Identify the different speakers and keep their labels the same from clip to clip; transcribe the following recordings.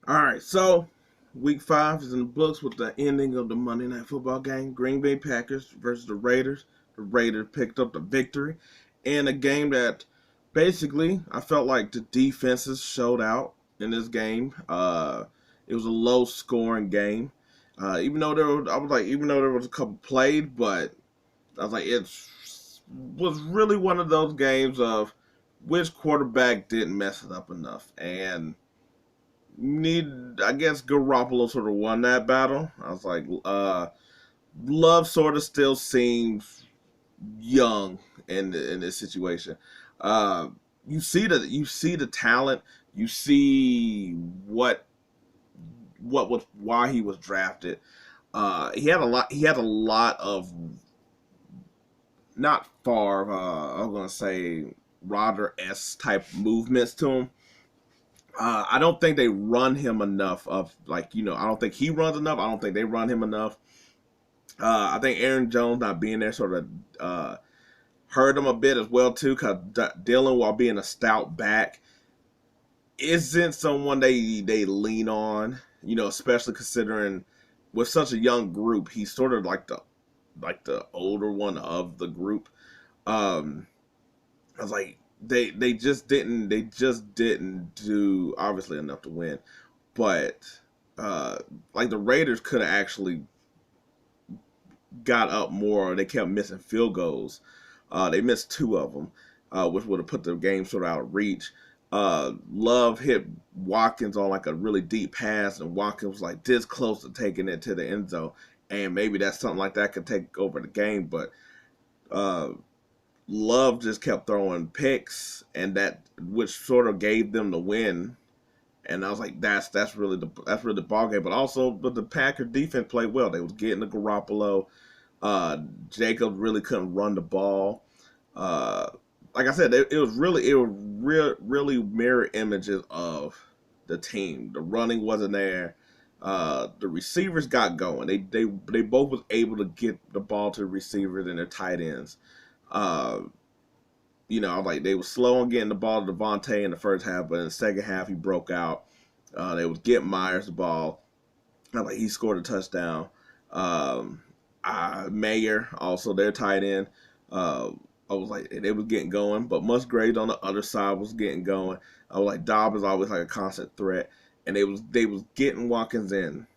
Speaker 1: All right, so week 5 is in the books with the ending of the Monday Night Football game. Green Bay Packers versus the Raiders. The Raiders picked up the victory in a game that basically I felt like the defenses showed out in this game. It was a low scoring game. Even though there was a couple played, but I was like, it was really one of those games of which quarterback didn't mess it up enough. And I guess Garoppolo sort of won that battle. I was like, Love sort of still seems young in this situation. Uh, you see the talent, you see what was why he was drafted. He had a lot of not far. I'm gonna say Rodder S type movements to him. I don't think they run him enough. I don't think he runs enough. I don't think they run him enough. I think Aaron Jones not being there sort of hurt him a bit as well too. Because Dylan, while being a stout back, isn't someone they lean on. Especially considering with such a young group, he's sort of like the older one of the group. Um, I was like, they just didn't do obviously enough to win. But like the Raiders could have actually got up more. They kept missing field goals. They missed two of them, which would have put the game sort of out of reach. Love hit Watkins on like a really deep pass, and Watkins was like this close to taking it to the end zone. And maybe that's something like that could take over the game, but uh, Love just kept throwing picks, and that which sort of gave them the win. And I was like, that's really the ball game. But the Packers defense played well. They was getting the Garoppolo. Jacob really couldn't run the ball. Uh, like I said, it was really mirror images of the team. The running wasn't there. The receivers got going. They both was able to get the ball to the receivers and their tight ends. Uh, like they were slow on getting the ball to Devontae in the first half, but in the second half he broke out. They was getting Myers the ball. Like he scored a touchdown. Um, Mayer also their tight end. Uh, I was like they was getting going, but Musgrave on the other side was getting going. I was like Dobb is always like a constant threat, and they was getting Watkins in,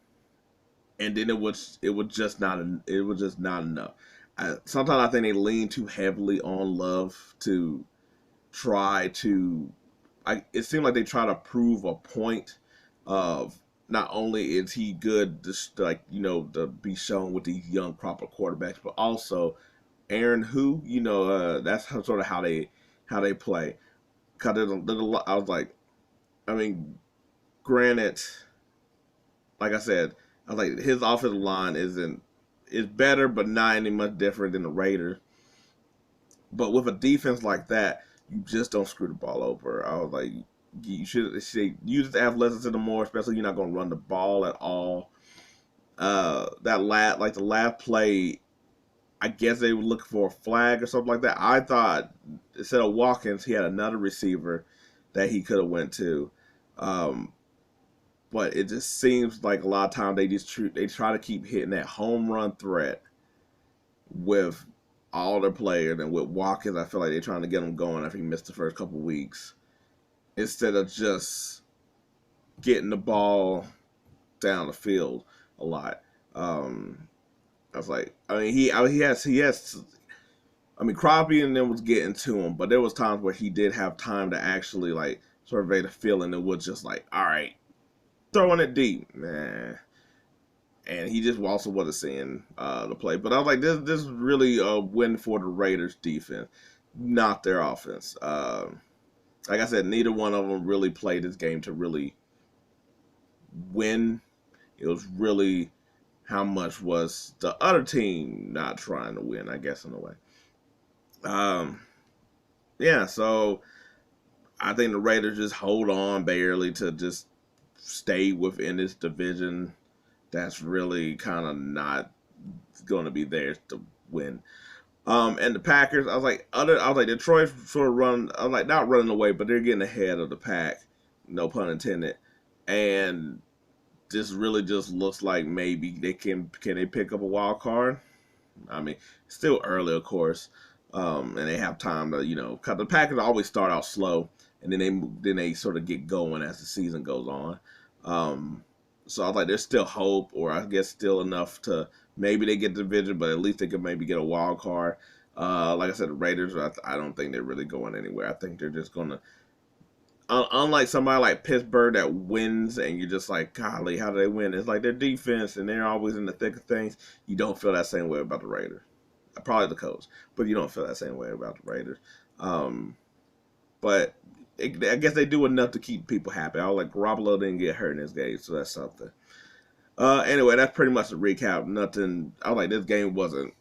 Speaker 1: and then it was just not enough. Sometimes I think they lean too heavily on Love to try to. It seemed like they try to prove a point of not only is he good, just like to be shown with these young proper quarterbacks, but also Aaron who that's sort of how they play. Cause there's a lot. I was like, I mean, granted, like I said, I was like his offensive line is better, but not any much different than the Raiders. But with a defense like that, you just don't screw the ball over. I was like, you should use the athleticism more, especially you're not going to run the ball at all. The last play, I guess they were looking for a flag or something like that. I thought instead of Watkins, he had another receiver that he could have went to. Um, but it just seems like a lot of times they try to keep hitting that home run threat with all their players, and with Watkins, I feel like they're trying to get him going after he missed the first couple weeks instead of just getting the ball down the field a lot. I was like, he has. I mean, Crosby and them was getting to him, but there was times where he did have time to actually like survey the field, and it was just like, all right, throwing it deep, man. And he just also wasn't seeing the play. But I was like, this is really a win for the Raiders defense, not their offense. Like I said, neither one of them really played this game to really win. It was really how much was the other team not trying to win, I guess, in a way. Um, yeah, so I think the Raiders just hold on barely to just stay within this division that's really kind of not going to be theirs to win. And the Packers, I was like Detroit sort of run. I was like not running away, but they're getting ahead of the pack. No pun intended. and this really just looks like maybe they can they pick up a wild card. I mean, it's still early, of course, and they have time to, cause the Packers always start out slow, and then they sort of get going as the season goes on. So I was like, there's still hope, or I guess still enough to maybe they get the division, but at least they could maybe get a wild card. Like I said, the Raiders, I don't think they're really going anywhere. I think they're just gonna, unlike somebody like Pittsburgh that wins, and you're just like, golly, how do they win? It's like their defense, and they're always in the thick of things. You don't feel that same way about the Raiders. Probably the coach, but you don't feel that same way about the Raiders. But I guess they do enough to keep people happy. I was like, Garoppolo didn't get hurt in this game, so that's something. Anyway, that's pretty much the recap. Nothing. I was like, this game wasn't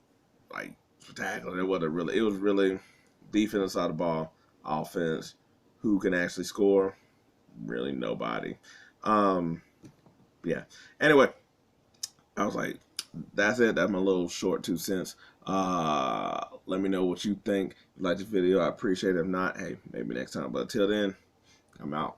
Speaker 1: like spectacular. It wasn't really. It was really defense side of the ball, offense. Who can actually score? Really nobody. Yeah. Anyway, I was like, that's it. That's my little short 2 cents. Let me know what you think. If you like this video, I appreciate it. If not, hey, maybe next time. But until then, I'm out.